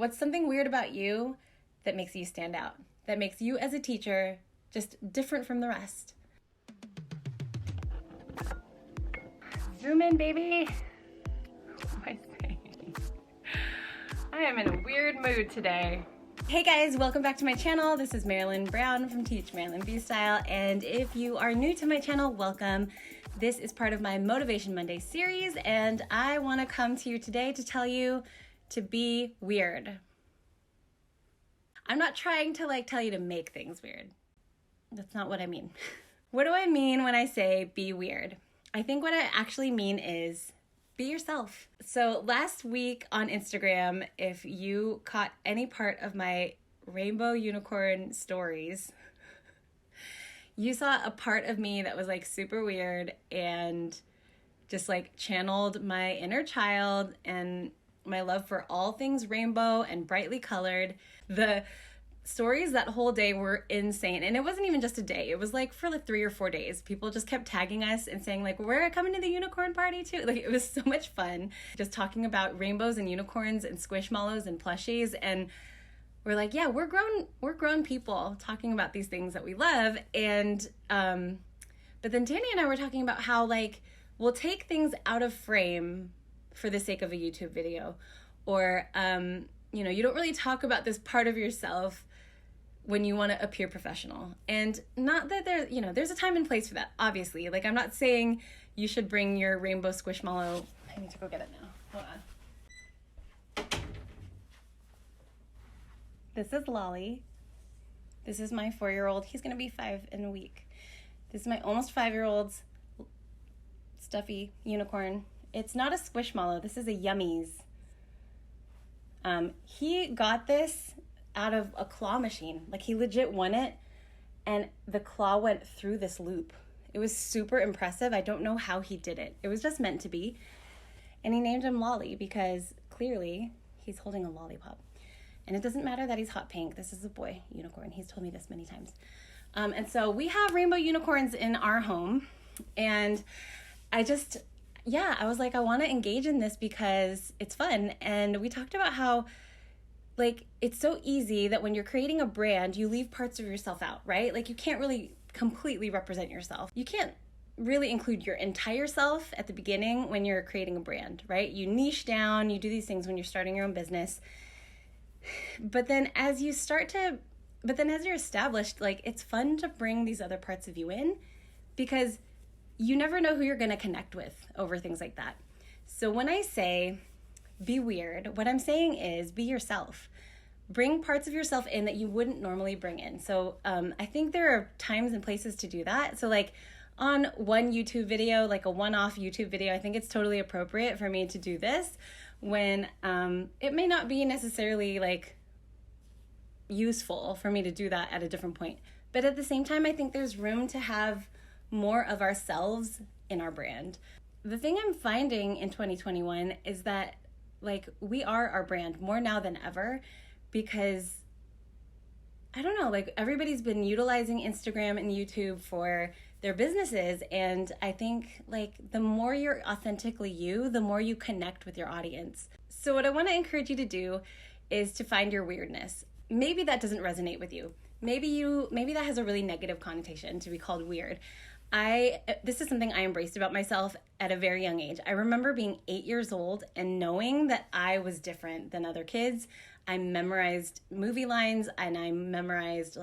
What's something weird about you that makes you stand out? That makes you as a teacher just different from the rest? Zoom in, baby. What am I saying? I am in a weird mood today. Hey guys, welcome back to my channel. This is Marilyn Brown from Teach Marilyn B Style, and if you are new to my channel, welcome. This is part of my Motivation Monday series, and I want to come to you today to tell you to be weird. I'm not trying to tell you to make things weird. That's not what I mean. What do I mean when I say be weird? I think what I actually mean is be yourself. So last week on Instagram, if you caught any part of my rainbow unicorn stories, you saw a part of me that was super weird and just channeled my inner child and my love for all things rainbow and brightly colored. The stories that whole day were insane. And it wasn't even just a day. It was for 3 or 4 days. People just kept tagging us and saying we're coming to the unicorn party too. It was so much fun just talking about rainbows and unicorns and squishmallows and plushies. And we're yeah, we're grown people talking about these things that we love. And but then Danny and I were talking about how we'll take things out of frame for the sake of a YouTube video, or you don't really talk about this part of yourself when you want to appear professional. And not that there's a time and place for that, obviously. I'm not saying you should bring your rainbow squishmallow. I need to go get it now. Hold on. This is Lolly. This is my 4-year-old. He's going to be 5 in a week. This is my almost 5-year-old's stuffy unicorn. It's not a squishmallow. This is a Yummies. He got this out of a claw machine. He legit won it, and the claw went through this loop. It was super impressive. I don't know how he did it. It was just meant to be. And he named him Lolly because clearly he's holding a lollipop. And it doesn't matter that he's hot pink. This is a boy unicorn. He's told me this many times. And so we have rainbow unicorns in our home. And I was I want to engage in this because it's fun. And we talked about how it's so easy that when you're creating a brand, you leave parts of yourself out, right? You can't really completely represent yourself. You can't really include your entire self at the beginning when you're creating a brand, right? You niche down, you do these things when you're starting your own business. But then as you're established, it's fun to bring these other parts of you in because you never know who you're going to connect with over things like that. So when I say be weird, what I'm saying is be yourself. Bring parts of yourself in that you wouldn't normally bring in. So I think there are times and places to do that. So on one YouTube video, a one-off YouTube video, I think it's totally appropriate for me to do this when it may not be necessarily useful for me to do that at a different point. But at the same time, I think there's room to have more of ourselves in our brand. The thing I'm finding in 2021 is that we are our brand more now than ever because I don't know, everybody's been utilizing Instagram and YouTube for their businesses, and I think the more you're authentically you, the more you connect with your audience. So what I want to encourage you to do is to find your weirdness. Maybe that doesn't resonate with you. Maybe that has a really negative connotation to be called weird. This is something I embraced about myself at a very young age. I remember being 8 years old and knowing that I was different than other kids. I memorized movie lines and I memorized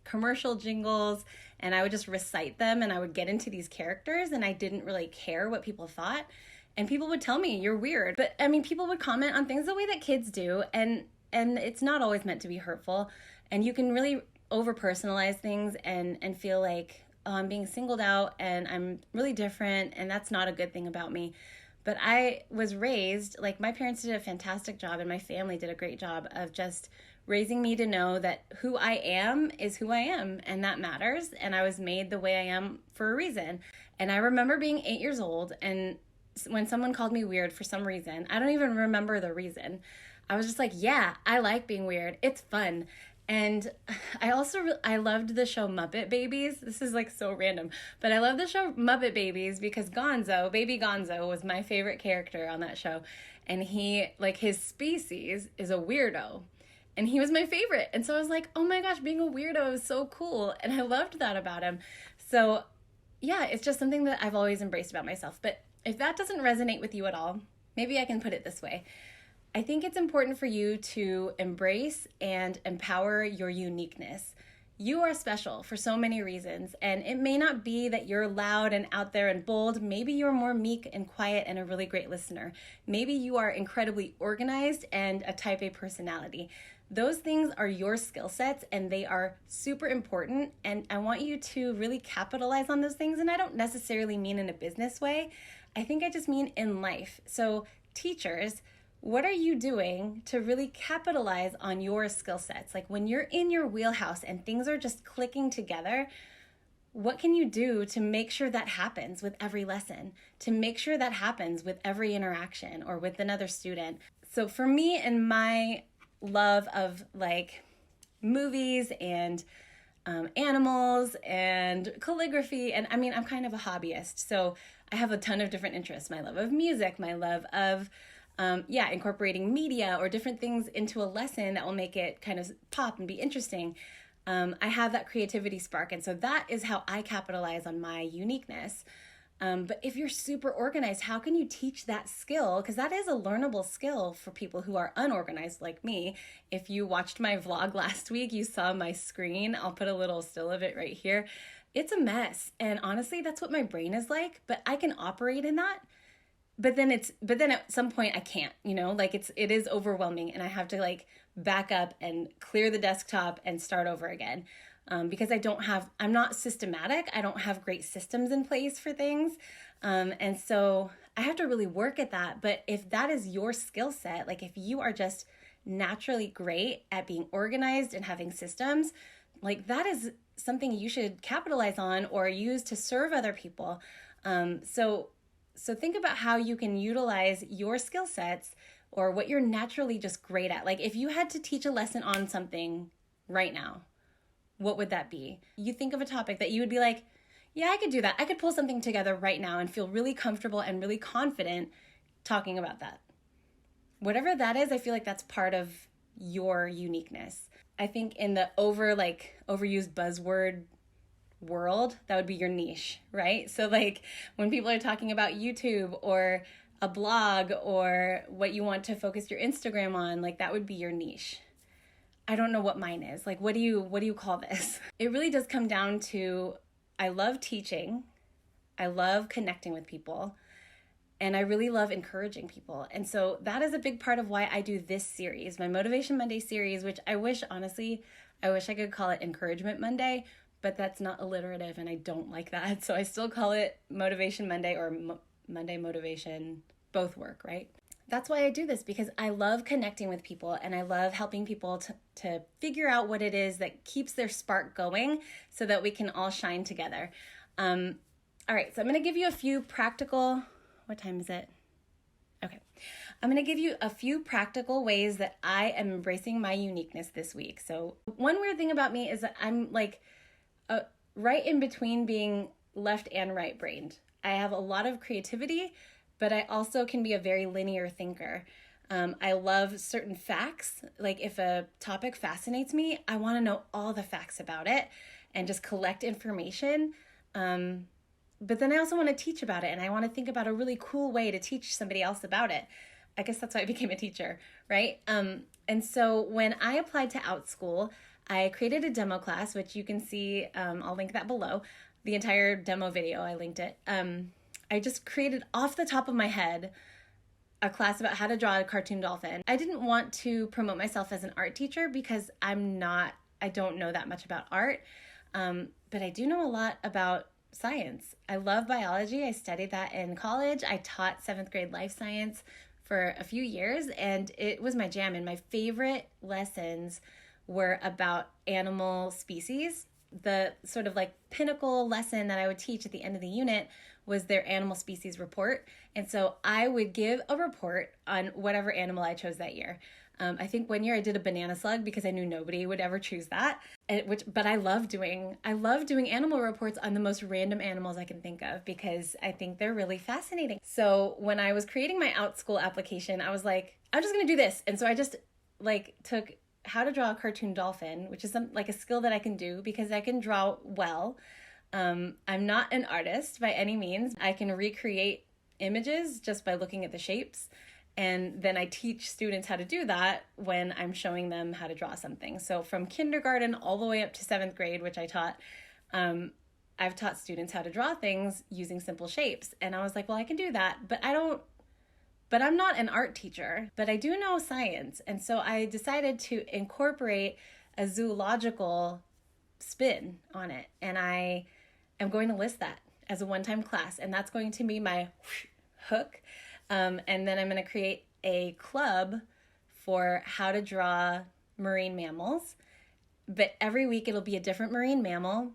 commercial jingles, and I would just recite them and I would get into these characters and I didn't really care what people thought. And people would tell me, you're weird. But people would comment on things the way that kids do, and it's not always meant to be hurtful. And you can really over-personalize things and feel oh, I'm being singled out and I'm really different, and that's not a good thing about me. But I was raised, my parents did a fantastic job and my family did a great job of just raising me to know that who I am is who I am, and that matters. And I was made the way I am for a reason. And I remember being 8 years old, and when someone called me weird for some reason, I don't even remember the reason, I was just yeah, I like being weird. It's fun. And I loved the show Muppet Babies. This is so random, but I love the show Muppet Babies because baby Gonzo was my favorite character on that show. and he, like, his species is a weirdo. And he was my favorite. And so I was like, oh my gosh, being a weirdo is so cool. And I loved that about him. So yeah, it's just something that I've always embraced about myself. But if that doesn't resonate with you at all, maybe I can put it this way. I think it's important for you to embrace and empower your uniqueness. You are special for so many reasons, and it may not be that you're loud and out there and bold. Maybe you're more meek and quiet and a really great listener. Maybe you are incredibly organized and a type A personality. Those things are your skill sets, and they are super important, and I want you to really capitalize on those things. And I don't necessarily mean in a business way. I think I just mean in life. So teachers, what are you doing to really capitalize on your skill sets? Like when you're in your wheelhouse and things are just clicking together, what can you do to make sure that happens with every lesson, to make sure that happens with every interaction or with another student? So for me and my love of like movies and animals and calligraphy, and I mean, I'm kind of a hobbyist, so I have a ton of different interests. My love of music, my love of incorporating media or different things into a lesson that will make it kind of pop and be interesting. I have that creativity spark, and so that is how I capitalize on my uniqueness. But if you're super organized, how can you teach that skill? Because that is a learnable skill for people who are unorganized like me. If you watched my vlog last week, you saw my screen. I'll put a little still of it right here. It's a mess. And honestly, that's what my brain is like, but I can operate in that. But then at some point I can't, like it is overwhelming, and I have to like back up and clear the desktop and start over again. Because I'm not systematic. I don't have great systems in place for things. And so I have to really work at that. But if that is your skill set, like if you are just naturally great at being organized and having systems, like that is something you should capitalize on or use to serve other people. So think about how you can utilize your skill sets or what you're naturally just great at. Like if you had to teach a lesson on something right now, what would that be? You think of a topic that you would be like, yeah, I could do that. I could pull something together right now and feel really comfortable and really confident talking about that. Whatever that is, I feel like that's part of your uniqueness. I think in the overused buzzword world, that would be your niche, right? So like when people are talking about YouTube or a blog or what you want to focus your Instagram on, like that would be your niche. I don't know what mine is. Like, what do you call this? It really does come down to, I love teaching, I love connecting with people, and I really love encouraging people. And so that is a big part of why I do this series, my Motivation Monday series, which I wish I could call it Encouragement Monday, but that's not alliterative and I don't like that. So I still call it Motivation Monday or Monday Motivation. Both work, right? That's why I do this, because I love connecting with people and I love helping people to figure out what it is that keeps their spark going so that we can all shine together. All right, so I'm going to give you a few practical, what time is it? Okay. I'm going to give you a few practical ways that I am embracing my uniqueness this week. So one weird thing about me is that I'm like right in between being left and right brained. I have a lot of creativity, but I also can be a very linear thinker. I love certain facts. Like if a topic fascinates me, I want to know all the facts about it and just collect information. But then I also want to teach about it, and I want to think about a really cool way to teach somebody else about it. I guess that's why I became a teacher, right? And so when I applied to OutSchool, I created a demo class, which you can see, I'll link that below. The entire demo video, I linked it. I just created off the top of my head a class about how to draw a cartoon dolphin. I didn't want to promote myself as an art teacher because I don't know that much about art, but I do know a lot about science. I love biology. I studied that in college. I taught 7th grade life science for a few years, and it was my jam. And my favorite lessons were about animal species. The sort of like pinnacle lesson that I would teach at the end of the unit was their animal species report. And so I would give a report on whatever animal I chose that year. I think one year I did a banana slug because I knew nobody would ever choose that. But I love doing animal reports on the most random animals I can think of because I think they're really fascinating. So when I was creating my OutSchool application, I was like, I'm just gonna do this. And so I just took how to draw a cartoon dolphin, which is a skill that I can do because I can draw well. I'm not an artist by any means. I can recreate images just by looking at the shapes. And then I teach students how to do that when I'm showing them how to draw something. So from kindergarten all the way up to 7th grade, which I taught, I've taught students how to draw things using simple shapes. And I was like, well, I can do that, but I'm not an art teacher, but I do know science. And so I decided to incorporate a zoological spin on it. And I am going to list that as a one-time class. And that's going to be my hook. And then I'm going to create a club for how to draw marine mammals. But every week it'll be a different marine mammal.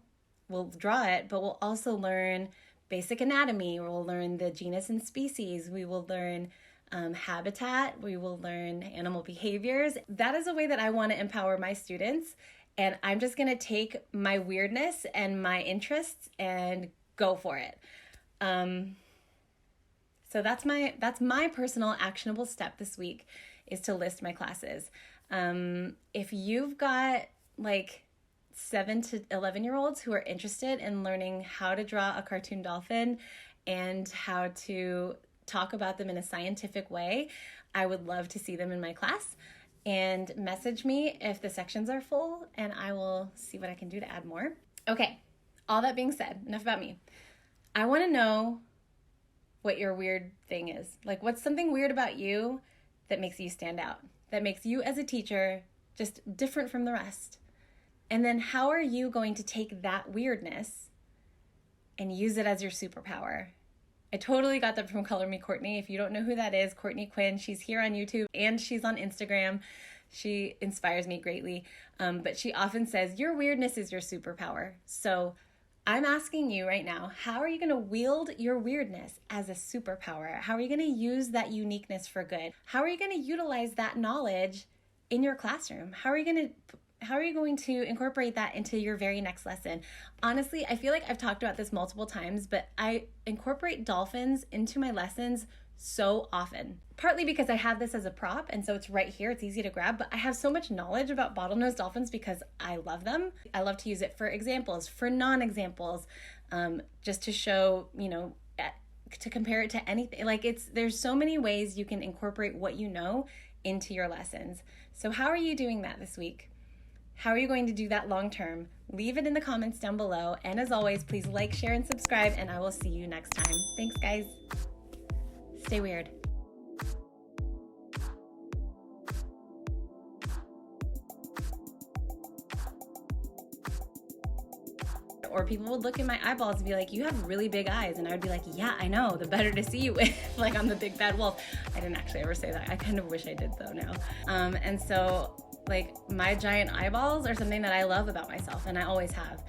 We'll draw it, but we'll also learn basic anatomy. We'll learn the genus and species. We will learn habitat. We will learn animal behaviors. That is a way that I want to empower my students. And I'm just going to take my weirdness and my interests and go for it. So that's my personal actionable step this week is to list my classes. If you've got 7 to 11-year-olds who are interested in learning how to draw a cartoon dolphin and how to talk about them in a scientific way, I would love to see them in my class. And message me if the sections are full and I will see what I can do to add more. Okay, all that being said, enough about me. I want to know what your weird thing is. What's something weird about you that makes you stand out, that makes you as a teacher just different from the rest? And then how are you going to take that weirdness and use it as your superpower? I totally got that from Color Me Courtney. If you don't know who that is, Courtney Quinn, she's here on YouTube and she's on Instagram. She inspires me greatly. But she often says, your weirdness is your superpower. So I'm asking you right now, how are you going to wield your weirdness as a superpower? How are you going to use that uniqueness for good? How are you going to utilize that knowledge in your classroom? How are you going to incorporate that into your very next lesson? Honestly, I feel like I've talked about this multiple times, but I incorporate dolphins into my lessons so often. Partly because I have this as a prop, and so it's right here, it's easy to grab, but I have so much knowledge about bottlenose dolphins because I love them. I love to use it for examples, for non-examples, just to show, to compare it to anything. There's so many ways you can incorporate what you know into your lessons. So how are you doing that this week? How are you going to do that long term? Leave it in the comments down below. And as always, please like, share, and subscribe, and I will see you next time. Thanks, guys. Stay weird. Or people would look at my eyeballs and be like, you have really big eyes. And I would be like, yeah, I know, the better to see you with, I'm the big bad wolf. I didn't actually ever say that. I kind of wish I did though now. And so my giant eyeballs are something that I love about myself, and I always have.